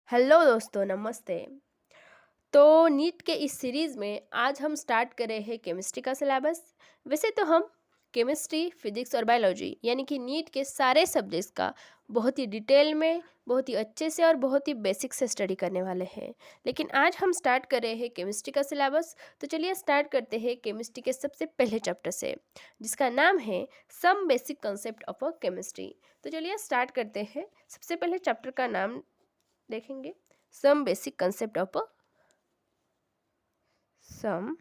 Hello दोस्तों, नमस्ते। तो नीट के इस सीरीज़ में आज हम स्टार्ट कर रहे हैं केमिस्ट्री का सिलेबस। वैसे तो हम केमिस्ट्री, फिजिक्स और बायोलॉजी यानी कि नीट के सारे सब्जेक्ट्स का बहुत ही डिटेल में, बहुत ही अच्छे से और बहुत ही बेसिक से स्टडी करने वाले हैं। लेकिन आज हम स्टार्ट कर रहे हैं केमिस्ट्री का सिलेबस। तो चलिए स्टार्ट करते हैं केमिस्ट्री के सबसे पहले चैप्टर से, जिसका नाम है some basic concept of a chemistry. तो चलिए स्टार्ट करते हैं। सबसे पहले चैप्टर का नाम देखेंगे, some basic concept of some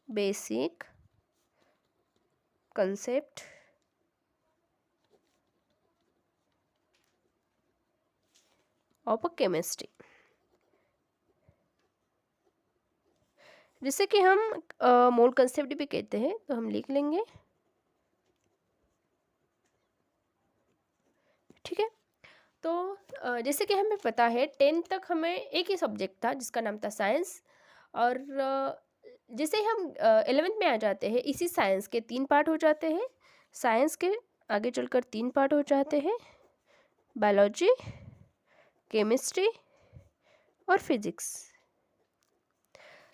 basic concept of a chemistry। जिसे कि हम मोल कंसेप्ट भी कहते हैं, तो हम लिख लेंगे। ठीक है। तो जैसे कि हमें पता है 10th तक हमें एक ही सब्जेक्ट था जिसका नाम था साइंस। और जैसे ही हम 11th में आ जाते हैं, इसी साइंस के 3 पार्ट हो जाते हैं। साइंस के आगे चलकर 3 पार्ट हो जाते हैं, बायोलॉजी, केमिस्ट्री और फिजिक्स।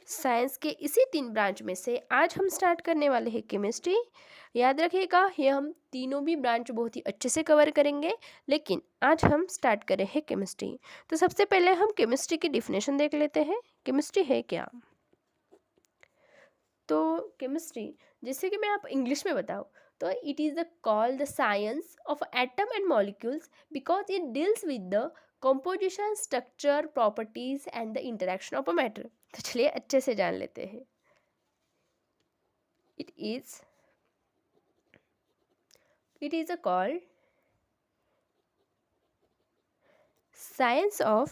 साइंस के इसी 3 ब्रांच में से आज हम स्टार्ट करने वाले हैं केमिस्ट्री। याद रखिएगा, ये हम तीनों भी ब्रांच बहुत ही अच्छे से कवर करेंगे, लेकिन आज हम स्टार्ट कर रहे हैं केमिस्ट्री। तो सबसे पहले हम केमिस्ट्री की डिफिनेशन देख लेते हैं। केमिस्ट्री है क्या? तो केमिस्ट्री, जैसे कि मैं आप इंग्लिश में बताऊँ, तो it is the call the science of atom and molecules because it deals with the composition, structure, properties and the interaction of a matter। तो चलिए अच्छे से जान लेते हैं। it is a called science of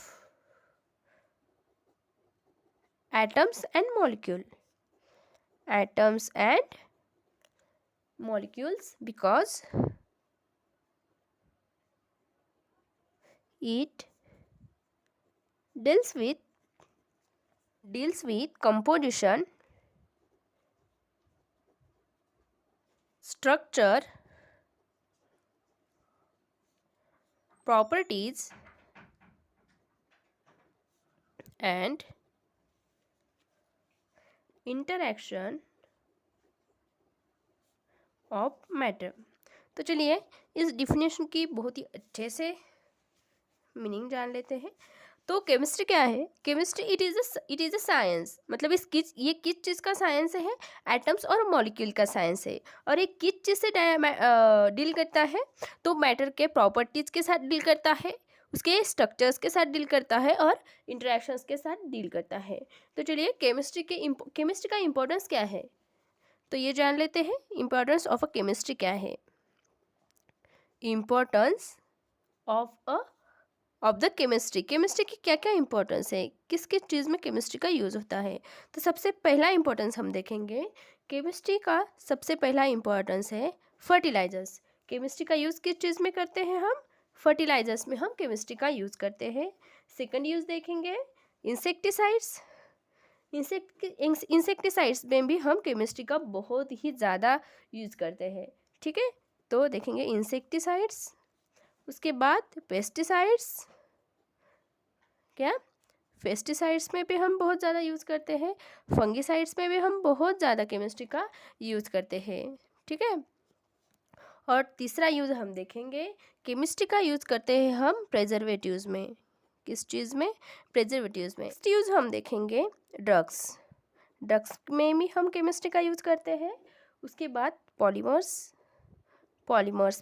atoms and molecules because it deals with composition, structure, properties and interaction of matter। तो चलिए इस डिफिनेशन की बहुत ही अच्छे से मीनिंग जान लेते हैं। तो केमिस्ट्री क्या है? Chemistry it is a science, मतलब ये किस चीज़ का साइंस है? एटम्स और मॉलिक्यूल का साइंस है। और ये किस चीज़ से डील करता है? तो मैटर के प्रॉपर्टीज़ के साथ डील करता है, उसके स्ट्रक्चर्स के साथ डील करता है और इंटरेक्शंस के साथ डील करता है। तो चलिए केमिस्ट्री का इम्पोर्टेंस क्या है, तो ये जान लेते हैं। इम्पोर्टेंस ऑफ अ केमिस्ट्री क्या है? इम्पोर्टेंस ऑफ द केमिस्ट्री की क्या क्या इंपॉर्टेंस है, किस किस चीज़ में केमिस्ट्री का यूज़ होता है। तो सबसे पहला इंपॉर्टेंस हम देखेंगे। केमिस्ट्री का सबसे पहला इंपॉर्टेंस है फर्टिलाइजर्स। केमिस्ट्री का यूज़ किस चीज़ में करते हैं हम? फर्टिलाइजर्स में हम केमिस्ट्री का यूज़ करते हैं। सेकंड यूज़ देखेंगे इंसेक्टिसाइड्स। इंसेक्टिसाइड्स में भी हम केमिस्ट्री का बहुत ही ज़्यादा यूज़ करते हैं। ठीक है, तो देखेंगे इंसेक्टिसाइड्स। उसके बाद पेस्टिसाइड्स, क्या पेस्टिसाइड्स में भी हम बहुत ज़्यादा यूज़ करते हैं। फंगिसाइड्स में भी हम बहुत ज़्यादा केमिस्ट्री का यूज़ करते हैं। ठीक है, और तीसरा यूज़ हम देखेंगे, केमिस्ट्री का यूज़ करते हैं हम प्रिजर्वेटिव्स में। किस चीज़ में? प्रिजर्वेटिव्स में। नेक्स्ट यूज़ हम देखेंगे ड्रग्स में भी हम केमिस्ट्री का यूज़ करते हैं। उसके बाद पॉलीमर्स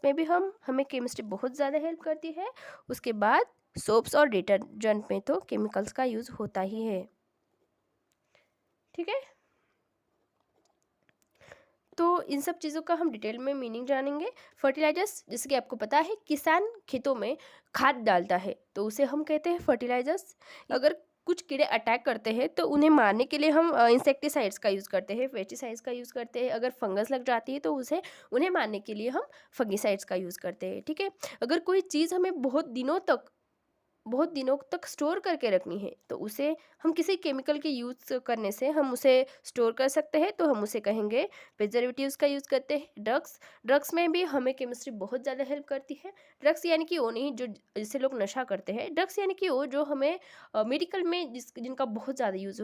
में भी हमें केमिस्ट्री बहुत ज़्यादा हेल्प करती है। उसके बाद सोप्स और डिटर्जेंट में तो केमिकल्स का यूज़ होता ही है। ठीक है, तो इन सब चीज़ों का हम डिटेल में मीनिंग जानेंगे। फर्टिलाइजर्स, जैसे कि आपको पता है किसान खेतों में खाद डालता है तो उसे हम कहते हैं फर्टिलाइजर्स। अगर कुछ कीड़े अटैक करते हैं तो उन्हें मारने के लिए हम इंसेक्टिसाइड्स का यूज़ करते हैं, पेस्टिसाइड्स का यूज़ करते हैं। अगर फंगस लग जाती है तो उन्हें मारने के लिए हम फंगिसाइड्स का यूज़ करते हैं। ठीक है, अगर कोई चीज़ हमें बहुत दिनों तक स्टोर करके रखनी है तो उसे हम किसी केमिकल के यूज़ करने से हम उसे स्टोर कर सकते हैं, तो हम उसे कहेंगे प्रिजर्वेटिव्स का यूज़ करते हैं। ड्रग्स में भी हमें केमिस्ट्री बहुत ज़्यादा हेल्प करती है। ड्रग्स यानी कि वो नहीं जो जिससे लोग नशा करते हैं, ड्रग्स यानी कि वो जो हमें मेडिकल में जिनका बहुत ज़्यादा यूज़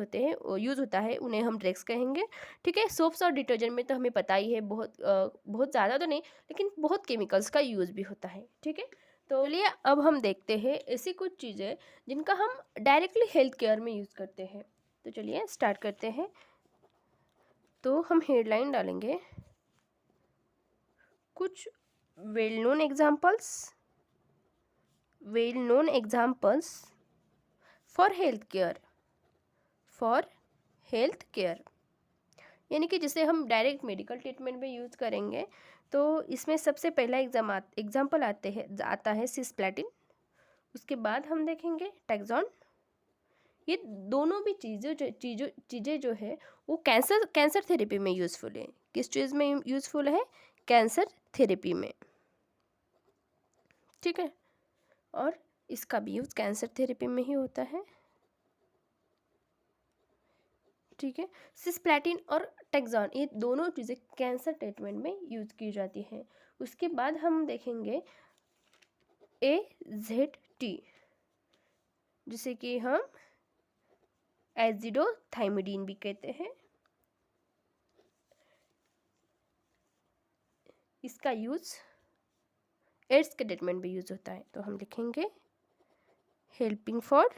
होता है उन्हें हम ड्रग्स कहेंगे। ठीक है, सोप्स और डिटर्जेंट में तो हमें पता ही है बहुत ज़्यादा तो नहीं, लेकिन बहुत केमिकल्स का यूज़ भी होता है। ठीक है, तो चलिए अब हम देखते हैं ऐसी कुछ चीज़ें जिनका हम डायरेक्टली हेल्थ केयर में यूज़ करते हैं। तो चलिए स्टार्ट करते हैं। तो हम हेडलाइन डालेंगे कुछ well known examples for health care, यानी कि जिसे हम डायरेक्ट मेडिकल ट्रीटमेंट में यूज़ करेंगे। तो इसमें सबसे पहला एग्जाम्पल आता है सिस्प्लैटिन। उसके बाद हम देखेंगे टैक्सॉन। ये दोनों भी चीज़ें जो है वो कैंसर थेरेपी में यूज़फुल है। किस चीज़ में यूज़फुल है? कैंसर थेरेपी में। ठीक है, और इसका भी यूज़ कैंसर थेरेपी में ही होता है। ठीक है, सिस्प्लैटिन और टैक्सॉन ये दोनों चीज़ें कैंसर ट्रीटमेंट में यूज़ की जाती हैं। उसके बाद हम देखेंगे AZT, जिसे कि हम एजिडोथाइमिडीन भी कहते हैं। इसका यूज़ एड्स के ट्रीटमेंट भी यूज़ होता है। तो हम लिखेंगे हेल्पिंग फॉर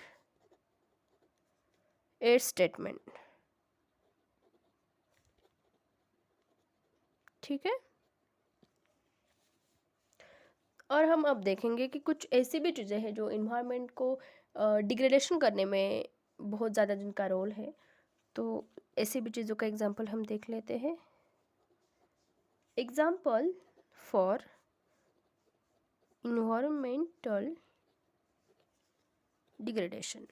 एड्स ट्रीटमेंट। ठीक है, और हम अब देखेंगे कि कुछ ऐसी भी चीज़ें हैं जो इन्वायरमेंट को डिग्रेडेशन करने में बहुत ज़्यादा जिनका रोल है। तो ऐसी भी चीज़ों का एग्जांपल हम देख लेते हैं। Example for environmental degradation.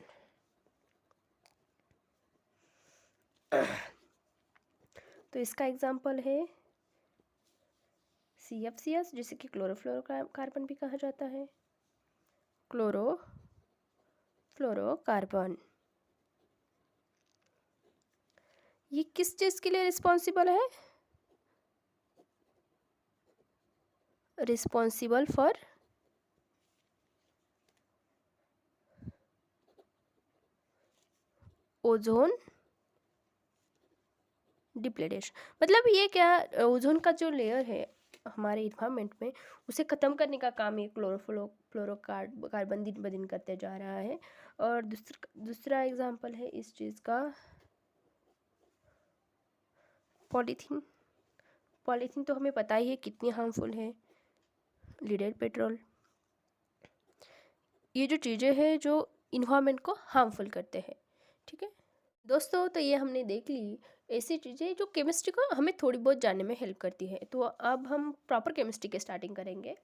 तो इसका एग्जांपल है CFCS, जिसे कि क्लोरोफ्लोरोकार्बन भी कहा जाता है। क्लोरोफ्लोरोकार्बन ये किस चीज़ के लिए रिस्पॉन्सिबल है? Responsible for ozone depletion. मतलब ये क्या, ओजोन का जो लेयर है हमारे इन्वायरमेंट में उसे ख़त्म करने का काम ये क्लोरोफ्लोरोकार्बन दिन ब दिन करते जा रहा है। और दूसरा एग्जांपल है इस चीज़ का पॉलीथीन तो हमें पता ही है कितनी हार्मफुल है। लीडेड पेट्रोल, ये जो चीज़ें हैं जो इन्वायरमेंट को हार्मफुल करते हैं। ठीक है दोस्तों, तो ये हमने देख ली ऐसी चीज़ें जो केमिस्ट्री को हमें थोड़ी बहुत जानने में हेल्प करती है। तो अब हम प्रॉपर केमिस्ट्री की स्टार्टिंग करेंगे।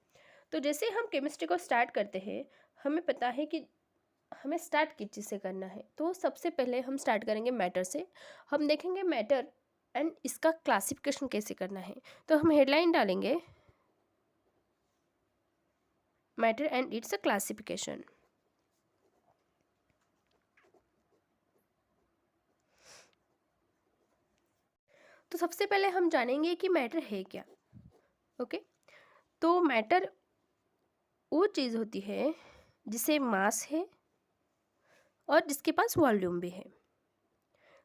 तो जैसे हम केमिस्ट्री को स्टार्ट करते हैं, हमें पता है कि हमें स्टार्ट किस चीज़ से करना है। तो सबसे पहले हम स्टार्ट करेंगे मैटर से। हम देखेंगे मैटर एंड इसका क्लासिफिकेशन कैसे करना है। तो हम हेडलाइन डालेंगे matter and it's a classification. तो सबसे पहले हम जानेंगे कि मैटर है क्या। ओके, तो मैटर वो चीज़ होती है जिसे मास है और जिसके पास वॉल्यूम भी है।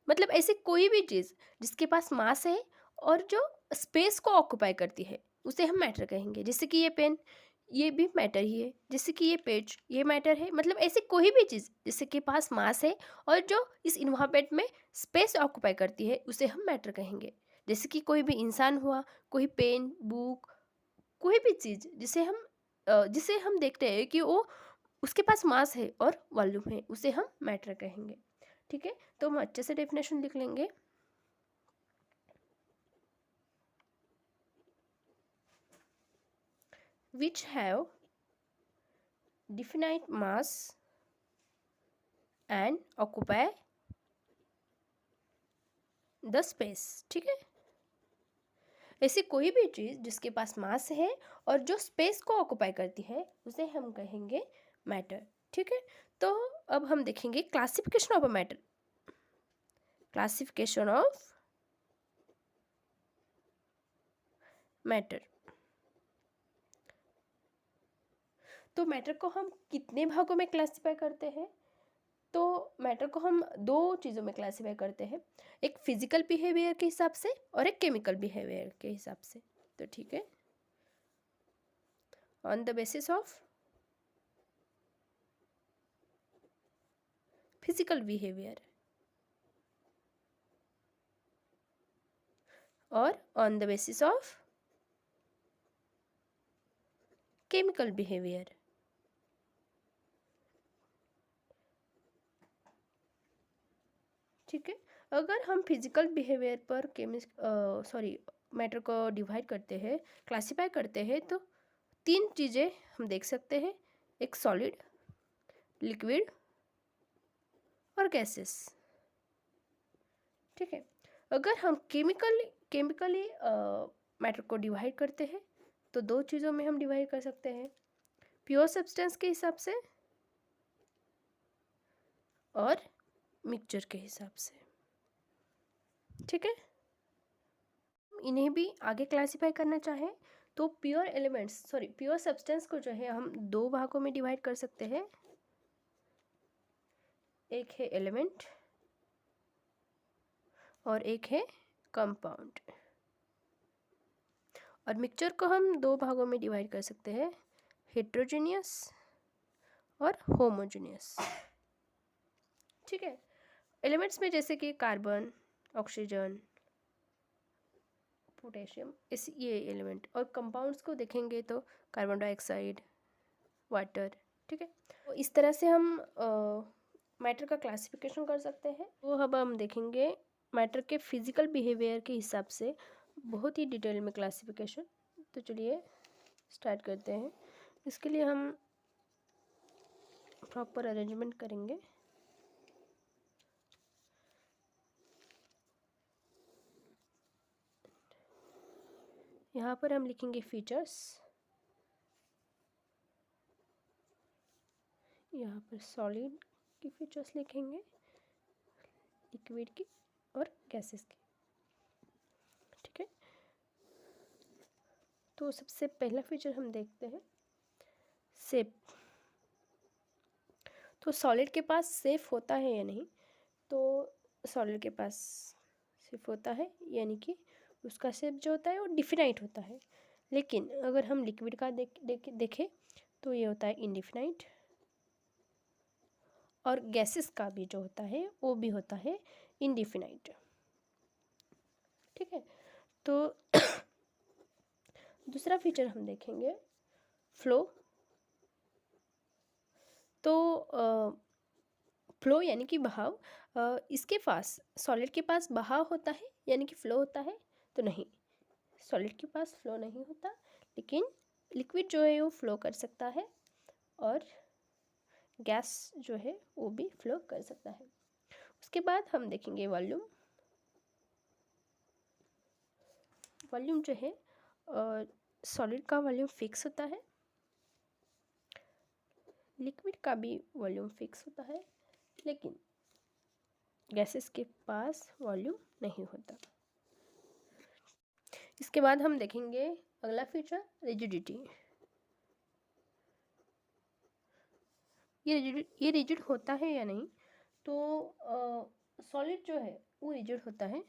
मतलब ऐसी कोई भी चीज़ जिसके पास मास है और जो स्पेस को ऑक्यूपाई करती है उसे हम मैटर कहेंगे। जैसे कि ये पेन, ये भी मैटर ही है। जैसे कि ये पेज, ये मैटर है। मतलब ऐसी कोई भी चीज़ जिसके पास मास है और जो इस इन्वायरमेंट में स्पेस ऑक्यूपाई करती है उसे हम मैटर कहेंगे। जैसे कि कोई भी इंसान हुआ, कोई पेन, बुक, कोई भी चीज़ जिसे हम देखते हैं कि वो उसके पास मास है और वॉल्यूम है, उसे हम मैटर कहेंगे। ठीक है, तो हम अच्छे से डेफिनेशन लिख लेंगे। which have definite mass and occupy the space। ठीक है, ऐसी कोई भी चीज़ जिसके पास मास है और जो स्पेस को ऑक्यूपाई करती है उसे हम कहेंगे मैटर। ठीक है, तो अब हम देखेंगे classification of a matter. Classification of matter. तो मैटर को हम कितने भागों में क्लासिफाई करते हैं? तो मैटर को हम दो चीज़ों में क्लासिफाई करते हैं, एक फिजिकल बिहेवियर के हिसाब से और एक केमिकल बिहेवियर के हिसाब से। तो ठीक है, on the basis of physical behaviour और on the basis of chemical behaviour. ठीक है, अगर हम फिजिकल बिहेवियर पर मैटर को डिवाइड करते हैं, क्लासिफाई करते हैं, तो तीन चीज़ें हम देख सकते हैं, एक सॉलिड, लिक्विड और गैसेस। ठीक है, अगर हम केमिकली मैटर को डिवाइड करते हैं तो दो चीज़ों में हम डिवाइड कर सकते हैं, प्योर सब्सटेंस के हिसाब से और मिक्सचर के हिसाब से। ठीक है, इन्हें भी आगे क्लासिफाई करना चाहें तो प्योर सब्सटेंस को जो है हम दो भागों में डिवाइड कर सकते हैं, एक है एलिमेंट और एक है कंपाउंड। और मिक्सचर को हम दो भागों में डिवाइड कर सकते हैं, हेट्रोजेनियस और होमोजेनियस। ठीक है, एलिमेंट्स में जैसे कि कार्बन, ऑक्सीजन, पोटेशियम, इस ये एलिमेंट। और कंपाउंड्स को देखेंगे तो कार्बन डाइऑक्साइड, वाटर। ठीक है, तो इस तरह से हम मैटर का क्लासिफिकेशन कर सकते हैं। तो अब हम देखेंगे मैटर के फिजिकल बिहेवियर के हिसाब से बहुत ही डिटेल में क्लासिफिकेशन। तो चलिए स्टार्ट करते हैं। इसके लिए हम प्रॉपर अरेंजमेंट करेंगे। यहाँ पर हम लिखेंगे फीचर्स, यहाँ पर सॉलिड की फीचर्स लिखेंगे, लिक्विड की और गैसेस की। ठीक है, तो सबसे पहला फीचर हम देखते हैं शेप। तो सॉलिड के पास शेप होता है या नहीं? तो सॉलिड के पास शेप होता है, यानी कि उसका शेप जो होता है वो डिफिनाइट होता है। लेकिन अगर हम लिक्विड का देखें तो ये होता है इनडिफिनाइट, और गैसेस का भी जो होता है वो भी होता है इनडिफिनाइट। ठीक है, तो दूसरा फीचर हम देखेंगे फ्लो। तो फ्लो यानी कि बहाव, इसके पास सॉलिड के पास बहाव होता है यानी कि फ्लो होता है? तो नहीं, सॉलिड के पास फ्लो नहीं होता, लेकिन लिक्विड जो है वो फ्लो कर सकता है और गैस जो है वो भी फ्लो कर सकता है। उसके बाद हम देखेंगे वॉल्यूम। वॉल्यूम जो है सॉलिड का वॉल्यूम फिक्स होता है, लिक्विड का भी वॉल्यूम फिक्स होता है, लेकिन गैसेस के पास वॉल्यूम नहीं होता। इसके बाद हम देखेंगे अगला फीचर रिजिडिटी। ये रिजिड होता है या नहीं? तो सॉलिड जो है वो रिजिड होता है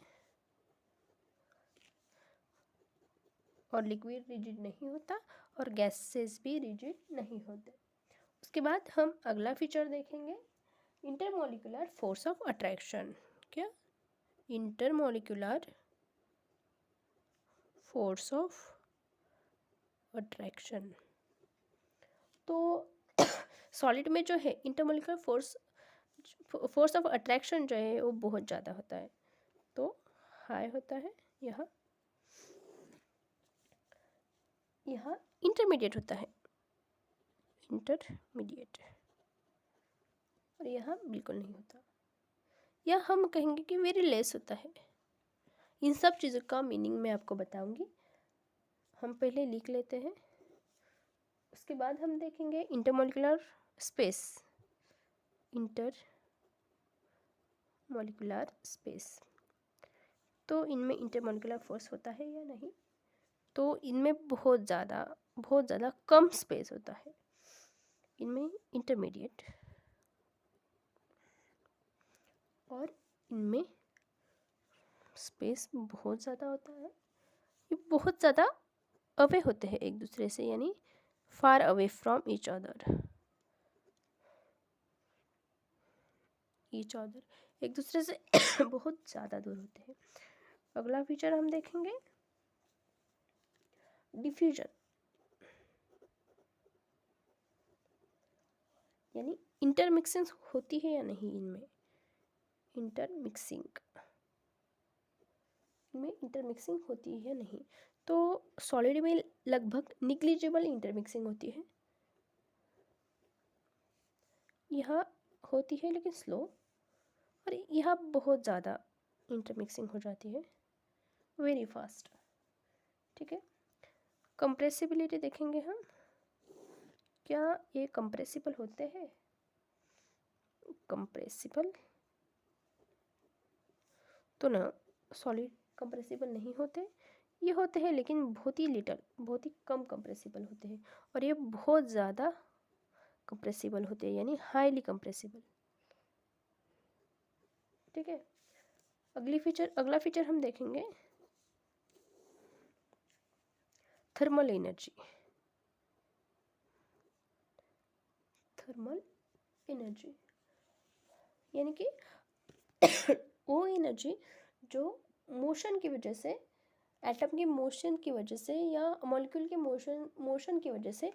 और लिक्विड रिजिड नहीं होता, और गैसेस भी रिजिड नहीं होते। उसके बाद हम अगला फीचर देखेंगे इंटरमोलिकुलर फोर्स ऑफ अट्रैक्शन। क्या? Intermolecular force of attraction. तो सॉलिड में जो है इंटरमोलिकुलर फोर्स ऑफ अट्रैक्शन जो है वो बहुत ज़्यादा होता है, तो हाई होता है। यहाँ इंटरमीडिएट होता है, इंटरमीडिएट, और यहाँ बिल्कुल नहीं होता, या हम कहेंगे कि वेरी लेस होता है। इन सब चीज़ों का मीनिंग मैं आपको बताऊंगी, हम पहले लिख लेते हैं। उसके बाद हम देखेंगे intermolecular space. Inter molecular space. तो इनमें इंटरमॉलिक्यूलर फोर्स होता है या नहीं? तो इनमें बहुत ज़्यादा कम स्पेस होता है, इनमें इंटरमीडिएट, और इनमें स्पेस बहुत ज़्यादा होता है। ये बहुत ज़्यादा अवे होते हैं एक दूसरे से, यानी far away from each other, एक दूसरे से बहुत ज़्यादा दूर होते हैं। अगला फीचर हम देखेंगे डिफ्यूजन, यानी इंटरमिक्सिंग होती है या नहीं इनमें, इंटरमिक्सिंग होती है या नहीं। तो सॉलिड में लगभग निग्लिजिबल इंटरमिक्सिंग होती है, यहाँ होती है लेकिन स्लो, और यहाँ बहुत ज़्यादा इंटरमिक्सिंग हो जाती है, वेरी फास्ट। ठीक है, कंप्रेसिबिलिटी देखेंगे हम, क्या ये कंप्रेसिबल होते हैं? कंप्रेसिबल तो ना, सॉलिड कंप्रेसिबल नहीं होते, ये होते हैं लेकिन बहुत ही कम कंप्रेसिबल होते हैं, और ये बहुत ज़्यादा कंप्रेसिबल होते हैं, यानी हाईली कंप्रेसिबल। ठीक है, अगला फीचर हम देखेंगे थर्मल एनर्जी। यानी कि वो एनर्जी जो मोशन की वजह से, एटम के मोशन की वजह से या मॉलिक्यूल के मोशन की वजह से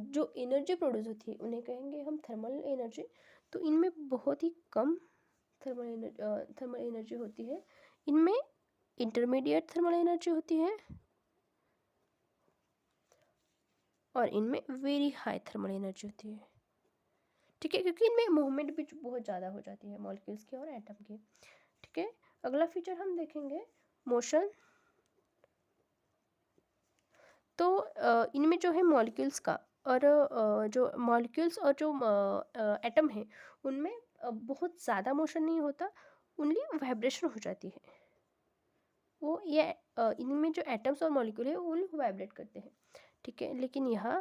जो एनर्जी प्रोड्यूस होती है उन्हें कहेंगे हम थर्मल एनर्जी। तो इनमें बहुत ही कम थर्मल एनर्जी होती है, इनमें इंटरमीडिएट थर्मल एनर्जी होती है, और इनमें वेरी हाई थर्मल एनर्जी होती है। ठीक है, क्योंकि इनमें मूवमेंट भी बहुत ज़्यादा हो जाती है मॉलिक्यूल्स की और एटम की। ठीक है, अगला फीचर हम देखेंगे मोशन। तो इनमें जो है मॉलिक्यूल्स का और जो मॉलिक्यूल्स और जो एटम है उनमें बहुत ज़्यादा मोशन नहीं होता, ओनली वाइब्रेशन हो जाती है। वो ये इनमें जो एटम्स और मॉलिक्यूल है वो वाइब्रेट करते हैं। ठीक है, लेकिन यहाँ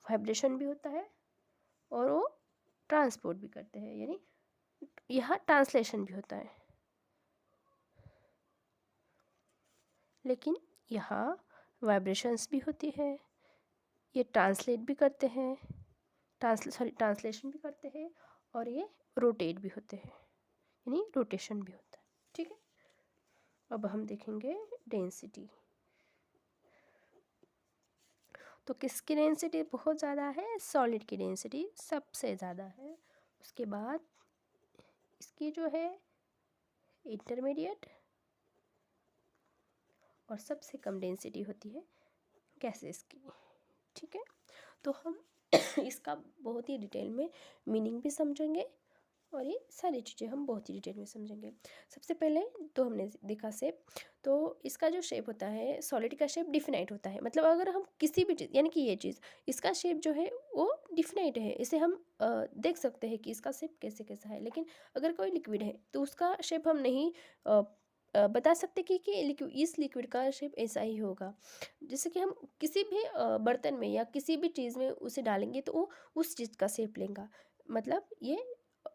वाइब्रेशन भी होता है और वो ट्रांसपोर्ट भी करते हैं, यानी यहाँ ट्रांसलेशन भी होता है, लेकिन यहाँ वाइब्रेशंस भी होती है, ये ट्रांसलेट भी करते हैं, ट्रांसलेशन भी करते हैं, और ये रोटेट भी होते हैं, यानी रोटेशन भी होता है। ठीक है, अब हम देखेंगे डेंसिटी। तो किसकी डेंसिटी बहुत ज़्यादा है? सॉलिड की डेंसिटी सबसे ज़्यादा है, उसके बाद इसकी जो है इंटरमीडिएट, और सबसे कम डेंसिटी होती है गैसेस की। ठीक है, तो हम इसका बहुत ही डिटेल में मीनिंग भी समझेंगे, और ये सारी चीज़ें हम बहुत ही डिटेल में समझेंगे। सबसे पहले तो हमने देखा शेप, तो इसका जो शेप होता है सॉलिड का शेप डिफिनाइट होता है, मतलब अगर हम किसी भी चीज़, यानी कि ये चीज़, इसका शेप जो है वो डिफिनाइट है, इसे हम देख सकते हैं कि इसका शेप कैसे कैसा है। लेकिन अगर कोई लिक्विड है तो उसका शेप हम नहीं बता सकते कि इस लिक्विड का शेप ऐसा ही होगा। जैसे कि हम किसी भी बर्तन में या किसी भी चीज़ में उसे डालेंगे तो वो उस चीज़ का शेप लेगा, मतलब ये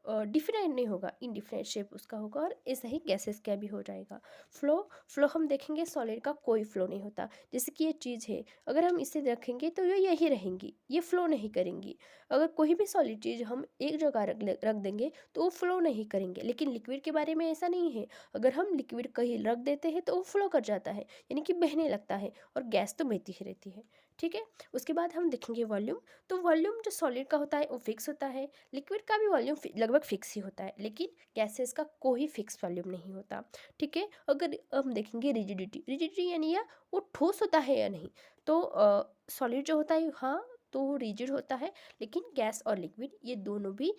डिफिनाइट नहीं होगा, इनडिफिनाइट शेप उसका होगा, और ऐसा ही गैसेस का भी हो जाएगा। फ्लो हम देखेंगे सॉलिड का कोई फ्लो नहीं होता। जैसे कि ये चीज़ है, अगर हम इसे रखेंगे तो ये यही रहेंगी, ये फ्लो नहीं करेंगी। अगर कोई भी सॉलिड चीज़ हम एक जगह रख देंगे तो वो फ्लो नहीं करेंगे, लेकिन लिक्विड के बारे में ऐसा नहीं है। अगर हम लिक्विड कहीं रख देते हैं तो वो फ्लो कर जाता है, यानी कि बहने लगता है, और गैस तो बहती ही रहती है। ठीक है, उसके बाद हम देखेंगे वॉल्यूम। तो वॉल्यूम जो सॉलिड का होता है वो फिक्स होता है, लिक्विड का भी वॉल्यूम लगभग फिक्स ही होता है, लेकिन गैसेस का कोई फिक्स वॉल्यूम नहीं होता। ठीक है, अगर हम देखेंगे रिजिडिटी यानी या वो ठोस होता है या नहीं, तो सॉलिड जो होता है हाँ तो वो रिजिड होता है, लेकिन गैस और लिक्विड ये दोनों भी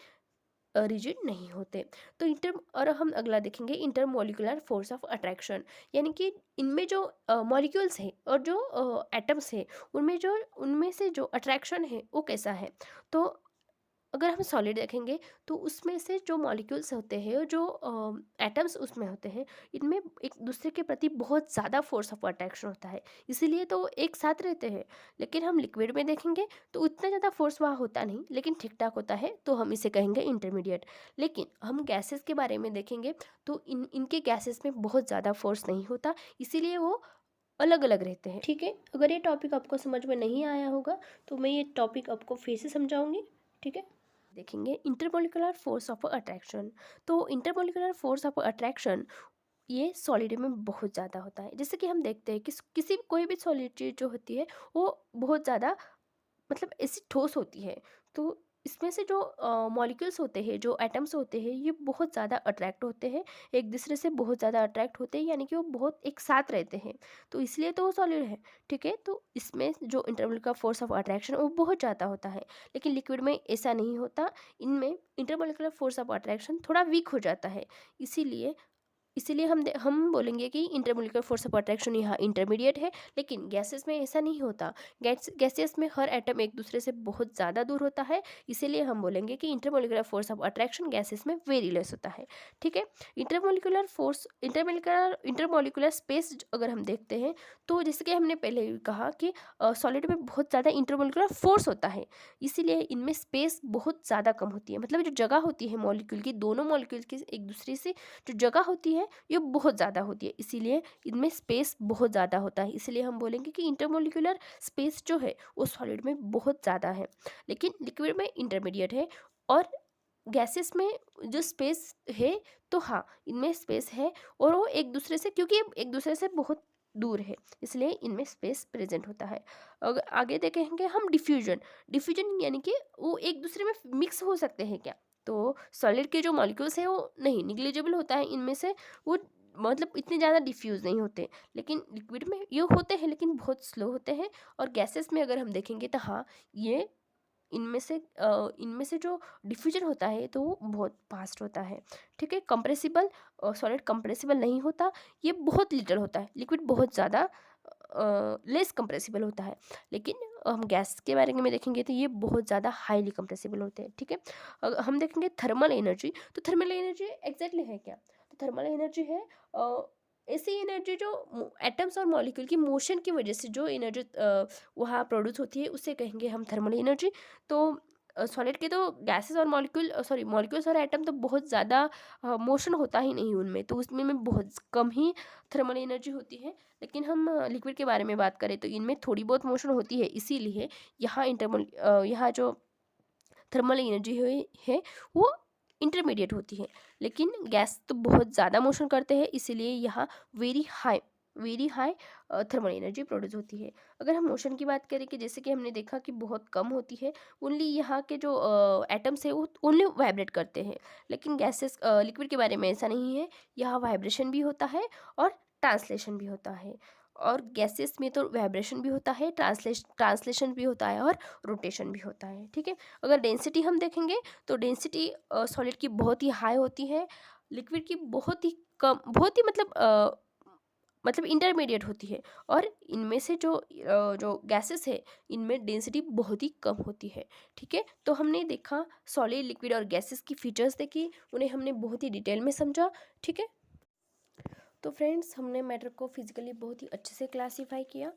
रिजिड नहीं होते। तो और हम अगला देखेंगे इंटरमोलिकुलर फोर्स ऑफ अट्रैक्शन, यानी कि इनमें जो मॉलिक्यूल्स है और जो एटम्स है उनमें से जो अट्रैक्शन है वो कैसा है। तो अगर हम सॉलिड देखेंगे तो उसमें से जो मॉलिक्यूल्स होते हैं, जो एटम्स उसमें होते हैं, इनमें एक दूसरे के प्रति बहुत ज़्यादा फोर्स ऑफ अट्रैक्शन होता है, इसीलिए तो वो एक साथ रहते हैं। लेकिन हम लिक्विड में देखेंगे तो उतना ज़्यादा फोर्स वहाँ होता नहीं, लेकिन ठीक ठाक होता है, तो हम इसे कहेंगे इंटरमीडिएट। लेकिन हम गैसेस के बारे में देखेंगे तो इनके गैसेस में बहुत ज़्यादा फोर्स नहीं होता, इसीलिए वो अलग अलग रहते हैं। ठीक है, अगर ये टॉपिक आपको समझ में नहीं आया होगा तो मैं ये टॉपिक आपको फिर से समझाऊंगी। ठीक है, देखेंगे इंटरमोलिकुलर फोर्स ऑफ अट्रैक्शन। तो इंटरमोलिकुलर फोर्स ऑफ अट्रैक्शन ये सॉलिड में बहुत ज़्यादा होता है। जैसे कि हम देखते हैं कि किसी कोई भी सॉलिड चीज़ जो होती है वो बहुत ज़्यादा मतलब ऐसी ठोस होती है, तो इसमें से जो मॉलिक्यूल्स होते हैं, जो एटम्स होते हैं, ये बहुत ज़्यादा अट्रैक्ट होते हैं, एक दूसरे से बहुत ज़्यादा अट्रैक्ट होते हैं, यानी कि वो बहुत एक साथ रहते हैं, तो इसलिए तो वो सॉलिड है। ठीक है, तो इसमें जो इंटरमोलिकुलर फोर्स ऑफ अट्रैक्शन वो बहुत ज़्यादा होता है, लेकिन लिक्विड में ऐसा नहीं होता। इनमें इंटरमोलिकुलर फोर्स ऑफ अट्रैक्शन थोड़ा वीक हो जाता है, इसीलिए इसीलिए हम बोलेंगे कि इंटरमोलिकुलर फोर्स ऑफ अट्रैक्शन यहाँ इंटरमीडिएट है। लेकिन गैसेस में ऐसा नहीं होता, गैसेस में हर एटम एक दूसरे से बहुत ज़्यादा दूर होता है, इसीलिए हम बोलेंगे कि intermolecular force of attraction gases में वेरी लेस होता है। ठीक है, इंटरमोलिकुलर स्पेस अगर हम देखते हैं तो जैसे कि हमने पहले भी कहा कि सॉलिड में बहुत ज़्यादा इंटरमोलिकुलर फोर्स होता है, इसीलिए इनमें स्पेस बहुत ज़्यादा कम होती है। मतलब जो जगह होती है मॉलिक्यूल की, दोनों मॉलिक्यूल की एक दूसरे से जो जगह होती है ये बहुत ज़्यादा होती है, इसीलिए इनमें स्पेस बहुत ज़्यादा होता है। इसलिए हम बोलेंगे कि इंटरमोलिकुलर स्पेस जो है वो सॉलिड में बहुत ज़्यादा है, लेकिन लिक्विड में इंटरमीडिएट है। और गैसेस में जो स्पेस है, तो हाँ इनमें स्पेस है, और वो एक दूसरे से, क्योंकि एक दूसरे से बहुत दूर है, इसलिए इनमें स्पेस प्रेजेंट होता है। अगर आगे देखेंगे हम डिफ्यूजन। डिफ्यूजन यानी कि वो एक दूसरे में मिक्स हो सकते हैं क्या, तो सॉलिड के जो मॉलिक्यूल्स हैं वो नहीं निग्लिजिबल होता है इनमें से, वो मतलब इतने ज़्यादा डिफ्यूज़ नहीं होते। लेकिन लिक्विड में ये होते हैं, लेकिन बहुत स्लो होते हैं। और गैसेस में अगर हम देखेंगे तो हाँ, ये इनमें से जो डिफ्यूजन होता है तो वो बहुत फास्ट होता है। ठीक है, कंप्रेसिबल सॉलिड कंप्रेसिबल नहीं होता, ये बहुत लिटिल होता है। लिक्विड बहुत ज़्यादा लेस कंप्रेसिबल होता है, लेकिन हम गैस के बारे में देखेंगे तो ये बहुत ज़्यादा हाईली कंप्रेसिबल होते हैं। ठीक है, अगर हम देखेंगे थर्मल एनर्जी, तो थर्मल एनर्जी एग्जैक्टली है क्या, तो थर्मल एनर्जी है ऐसी एनर्जी जो एटम्स और मॉलिक्यूल की मोशन की वजह से जो एनर्जी वहाँ प्रोड्यूस होती है, उसे कहेंगे हम थर्मल एनर्जी। तो सॉलिड के तो गैसेस और मॉलिक्यूल्स और एटम तो बहुत ज़्यादा मोशन होता ही नहीं उनमें, तो उसमें में बहुत कम ही थर्मल एनर्जी होती है। लेकिन हम लिक्विड के बारे में बात करें तो इनमें थोड़ी बहुत मोशन होती है, इसीलिए यहाँ जो थर्मल एनर्जी है वो इंटरमीडिएट होती है। लेकिन गैस तो बहुत ज़्यादा मोशन करते हैं, इसीलिए यहाँ very high thermal energy produce होती है। अगर हम मोशन की बात करें कि जैसे कि हमने देखा कि बहुत कम होती है, ओनली यहाँ के जो एटम्स है वो ओनली वाइब्रेट करते हैं। लेकिन गैसेस लिक्विड के बारे में ऐसा नहीं है, यहाँ वाइब्रेशन भी होता है और ट्रांसलेशन भी होता है। और गैसेस में तो वाइब्रेशन भी होता है, ट्रांसलेशन भी होता है और रोटेशन भी होता है। ठीक है, अगर डेंसिटी हम देखेंगे तो डेंसिटी सॉलिड की बहुत ही हाई होती है, लिक्विड की बहुत ही कम, बहुत ही मतलब इंटरमीडिएट होती है। और इनमें से जो गैसेस है इनमें डेंसिटी बहुत ही कम होती है। ठीक है, तो हमने देखा सॉलिड, लिक्विड और गैसेस की फीचर्स देखी, उन्हें हमने बहुत ही डिटेल में समझा। ठीक है, तो फ्रेंड्स हमने मैटर को फिजिकली बहुत ही अच्छे से क्लासीफाई किया।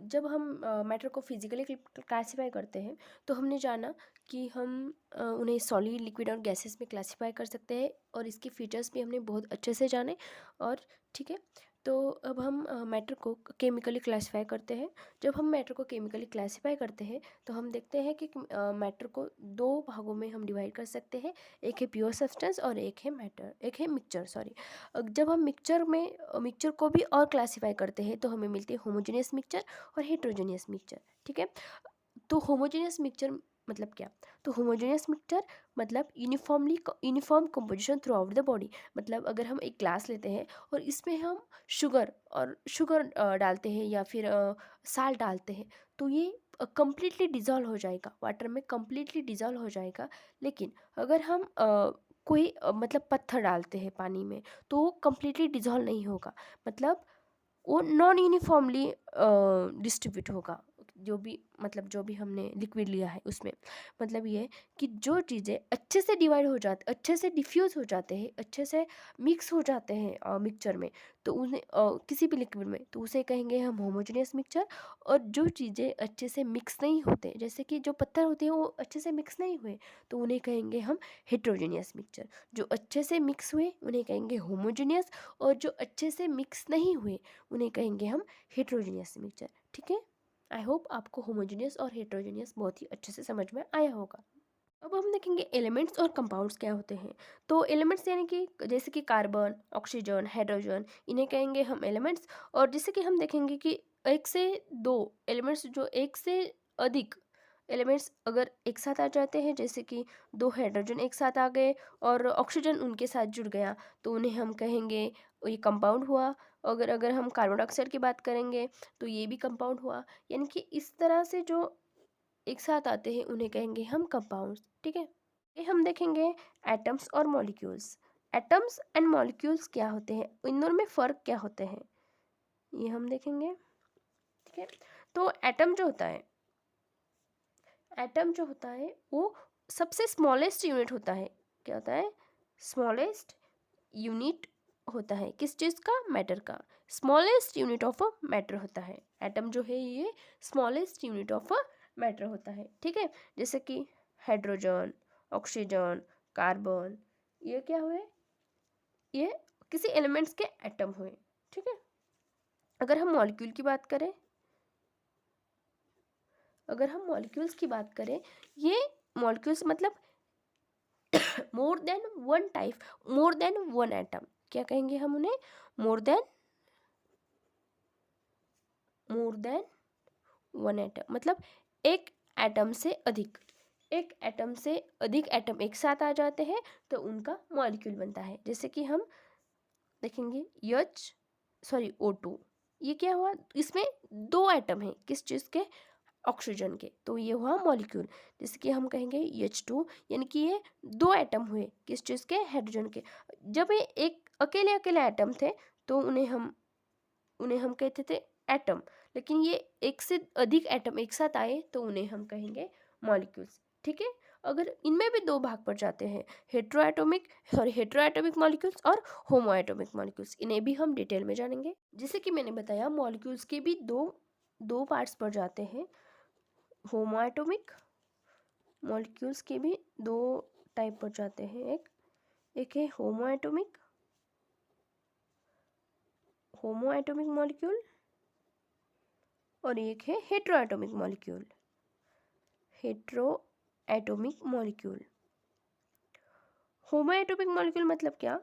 जब हम मैटर को फिजिकली क्लासीफाई करते हैं तो हमने जाना कि हम उन्हें सॉलिड, लिक्विड और गैसेस में क्लासीफाई कर सकते हैं, और इसके फीचर्स भी हमने बहुत अच्छे से जाने। और ठीक है, तो अब हम मैटर को केमिकली क्लासीफाई करते हैं। जब हम मैटर को केमिकली क्लासीफाई करते हैं तो हम देखते हैं कि मैटर को दो भागों में हम डिवाइड कर सकते हैं, एक है प्योर सब्सटेंस और एक है मिक्सचर, सॉरी। जब हम मिक्सचर को भी और क्लासीफाई करते हैं तो हमें मिलती है होमोजेनियस मिक्सचर और हेट्रोजेनियस मिक्सचर। ठीक है, तो होमोजेनियस मिक्सचर मतलब क्या, तो होमोजेनियस मिक्सचर मतलब uniform composition through out the body. मतलब अगर हम एक ग्लास लेते हैं और इसमें हम शुगर डालते हैं या फिर साल्ट डालते हैं, तो ये कम्प्लीटली डिज़ोल्व हो जाएगा, वाटर में कम्प्लीटली डिज़ोल्व हो जाएगा। लेकिन अगर हम कोई मतलब पत्थर डालते हैं पानी में, तो वो कम्प्लीटली डिज़ोल्व नहीं होगा, मतलब वो नॉन यूनिफॉर्मली डिस्ट्रीब्यूट होगा। जो भी हमने लिक्विड लिया है उसमें, मतलब ये कि जो चीज़ें अच्छे से डिवाइड हो जाते, अच्छे से डिफ्यूज़ हो जाते हैं, अच्छे से मिक्स हो जाते हैं मिक्सचर में, तो उन्हें किसी भी लिक्विड में, तो उसे कहेंगे हम होमोजेनियस मिक्सचर। और जो चीज़ें अच्छे से मिक्स नहीं होते, जैसे कि जो पत्थर होते हैं वो अच्छे से मिक्स नहीं हुए, तो उन्हें कहेंगे हम हेट्रोजेनियस मिक्सचर। जो अच्छे से मिक्स हुए उन्हें कहेंगे होमोजेनियस, और जो अच्छे से मिक्स नहीं हुए उन्हें कहेंगे हम हेट्रोजेनियस मिक्सचर। ठीक है, आई होप आपको होमोजेनियस और हेट्रोजेनियस बहुत ही अच्छे से समझ में आया होगा। अब हम देखेंगे एलिमेंट्स और कंपाउंड्स क्या होते हैं। तो एलिमेंट्स यानी कि जैसे कि कार्बन, ऑक्सीजन, हाइड्रोजन, इन्हें कहेंगे हम एलिमेंट्स। और जैसे कि हम देखेंगे कि एक से दो एलिमेंट्स, जो एक से अधिक एलिमेंट्स अगर एक साथ आ जाते हैं, जैसे कि दो हाइड्रोजन एक साथ आ गए और ऑक्सीजन उनके साथ जुड़ गया, तो उन्हें हम कहेंगे ये कंपाउंड हुआ। अगर अगर हम कार्बन डाइऑक्साइड की बात करेंगे तो ये भी कंपाउंड हुआ। यानी कि इस तरह से जो एक साथ आते हैं उन्हें कहेंगे हम कंपाउंड्स। ठीक है, ये हम देखेंगे एटम्स और मॉलिक्यूल्स। एटम्स एंड मॉलिक्यूल्स क्या होते हैं, इन दोनों में फ़र्क क्या होते हैं, ये हम देखेंगे। ठीक है, तो एटम जो होता है वो सबसे स्मॉलेस्ट यूनिट होता है। क्या होता है, स्मॉलेस्ट यूनिट होता है किस चीज़ का, मैटर का। Smallest unit of a matter होता है एटम, जो है ये smallest unit of a matter होता है। ठीक है, जैसे कि हाइड्रोजन, ऑक्सीजन, कार्बन, ये क्या हुए, ये किसी एलिमेंट्स के एटम हुए। ठीक है, अगर हम मॉलिक्यूल की बात करें, अगर हम मॉलिक्यूल्स की बात करें, ये मॉलिक्यूल्स मतलब मोर देन वन टाइप, मोर देन वन एटम। क्या कहेंगे हम उन्हें, मोर देन वन एटम, मतलब एक एटम से अधिक, एक एटम से अधिक एटम एक साथ आ जाते हैं तो उनका मॉलिक्यूल बनता है। जैसे कि हम देखेंगे O2, ये क्या हुआ, इसमें दो एटम हैं किस चीज़ के, ऑक्सीजन के, तो ये हुआ मॉलिक्यूल। जैसे कि हम कहेंगे H2, यानी कि ये दो एटम हुए किस चीज़ के, हाइड्रोजन के। जब ये एक अकेले अकेले एटम थे तो उन्हें हम कहते थे एटम, लेकिन ये एक से अधिक एटम एक साथ आए तो उन्हें हम कहेंगे मॉलिक्यूल्स। ठीक है, अगर इनमें भी दो भाग पड़ जाते हैं, हेट्रोएटॉमिक मॉलिक्यूल्स और होमोएटॉमिक मॉलिक्यूल्स, इन्हें भी हम डिटेल में जानेंगे। जैसे कि मैंने बताया मॉलिक्यूल्स के भी दो पार्ट्स पड़ जाते हैं, होमोएटॉमिक मॉलिक्यूल्स के भी दो टाइप पड़ जाते हैं, एक है होमोएटॉमिक मॉलिक्यूल और एक है हेट्रोएटॉमिक मॉलिक्यूल। होमोएटॉमिक मॉलिक्यूल मतलब क्या,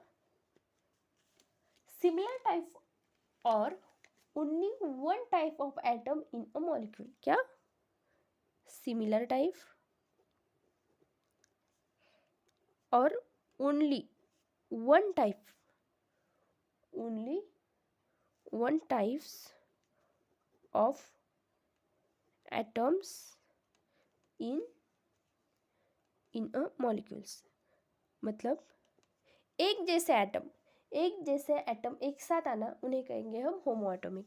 सिमिलर टाइप और only one type of atom in a molecule. क्या, सिमिलर टाइप और only one types of atoms in a molecules, मतलब एक जैसे एटम एक साथ आना, उन्हें कहेंगे हम होमोएटॉमिक।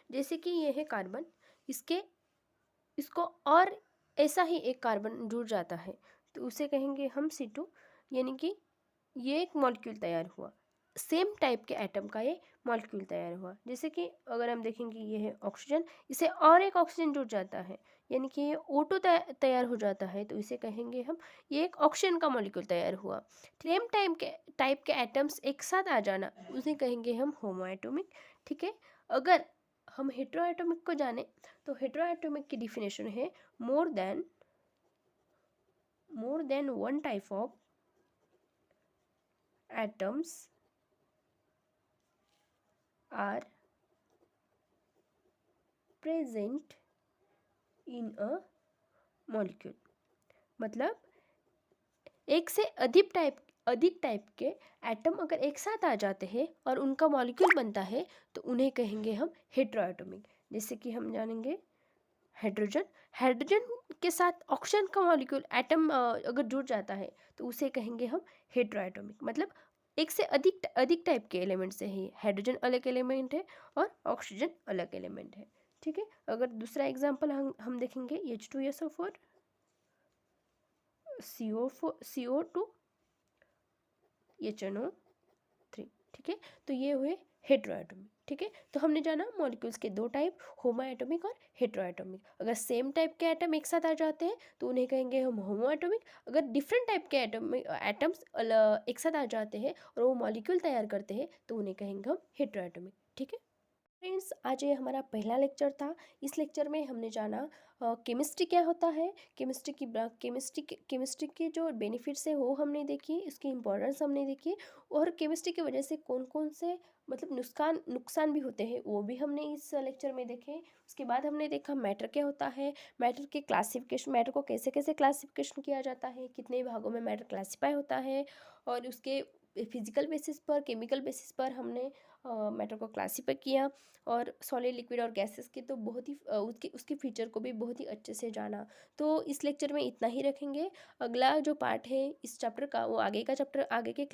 जैसे कि ये है कार्बन, इसको और ऐसा ही एक कार्बन जुड़ जाता है तो उसे कहेंगे हम C2, यानी कि ये एक मॉलिक्यूल तैयार हुआ, सेम टाइप के एटम का ये मॉलिक्यूल तैयार हुआ। जैसे कि अगर हम देखेंगे ये है ऑक्सीजन, इसे और एक ऑक्सीजन जुड़ जाता है, यानी कि ये O2 तैयार हो जाता है तो इसे कहेंगे हम ये एक ऑक्सीजन का मॉलिक्यूल तैयार हुआ। सेम टाइप के एटम्स एक साथ आ जाना, उसे कहेंगे हम होमोएटॉमिक। ठीक है, अगर हम हेट्रोएटॉमिक को जाने तो हेट्रोएटॉमिक की डिफिनेशन है more than one type of atoms are present in a molecule, मतलब एक से अधिक टाइप के एटम अगर एक साथ आ जाते हैं और उनका मॉलिक्यूल बनता है तो उन्हें कहेंगे हम हेट्रोएटॉमिक। जैसे कि हम जानेंगे हाइड्रोजन के साथ ऑक्सीजन का मॉलिक्यूल एटम अगर जुड़ जाता है तो उसे कहेंगे हम हेट्रोएटॉमिक, मतलब एक से अधिक टाइप के एलिमेंट से ही हाइड्रोजन अलग एलिमेंट है और ऑक्सीजन अलग एलिमेंट है। ठीक है। अगर दूसरा एग्जाम्पल हम देखेंगे H2SO4 CO2 HNO3, ठीक है। तो ये हुए हेट्रोएटॉमिक, ठीक है। तो हमने जाना मॉलिक्यूल्स के दो टाइप, होमो एटॉमिक और हेट्रो एटॉमिक। अगर सेम टाइप के एटम एक साथ आ जाते हैं तो उन्हें कहेंगे हम होमो एटॉमिक। अगर डिफरेंट टाइप के एटम्स एक साथ आ जाते हैं और वो मॉलिक्यूल तैयार करते हैं तो उन्हें कहेंगे हम हेट्रो एटॉमिक, ठीक है। फ्रेंड्स, आज ये हमारा पहला लेक्चर था। इस लेक्चर में हमने जाना केमिस्ट्री क्या होता है, केमिस्ट्री के जो बेनिफिट्स है वो हमने देखी, इसकी इम्पोर्टेंस हमने देखी, और केमिस्ट्री की वजह से कौन कौन से मतलब नुकसान भी होते हैं वो भी हमने इस लेक्चर में देखे। उसके बाद हमने देखा मैटर क्या होता है, मैटर के क्लासिफिकेशन, मैटर को कैसे कैसे क्लासिफिकेशन किया जाता है, कितने भागों में मैटर क्लासीफाई होता है, और उसके फिजिकल बेसिस पर, केमिकल बेसिस पर हमने मैटर को क्लासीफाई किया, और सॉलिड, लिक्विड और गैसेस के तो बहुत ही उसके फीचर को भी बहुत ही अच्छे से जाना। तो इस लेक्चर में इतना ही रखेंगे। अगला जो पार्ट है इस चैप्टर का वो आगे का चैप्टर आगे के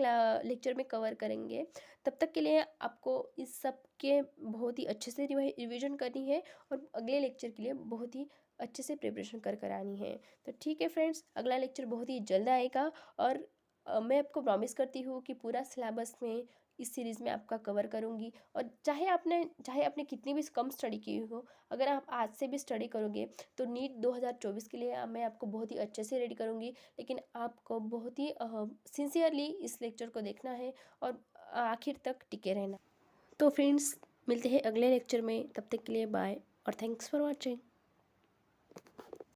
लेक्चर में कवर करेंगे। तब तक के लिए आपको इस सब के बहुत ही अच्छे से रिविजन करनी है और अगले लेक्चर के लिए बहुत ही अच्छे से प्रिपरेशन कर आनी है। तो ठीक है फ्रेंड्स, अगला लेक्चर बहुत ही जल्द आएगा, और मैं आपको प्रॉमिस करती हूँ कि पूरा सिलेबस में इस सीरीज़ में आपका कवर करूँगी। और चाहे आपने कितनी भी कम स्टडी की हो, अगर आप आज से भी स्टडी करोगे तो नीट 2024 के लिए मैं आपको बहुत ही अच्छे से रेडी करूँगी। लेकिन आपको बहुत ही सिंसियरली इस लेक्चर को देखना है और आखिर तक टिके रहना। तो फ्रेंड्स, मिलते हैं अगले लेक्चर में, तब तक के लिए बाय और थैंक्स फॉर वॉचिंग।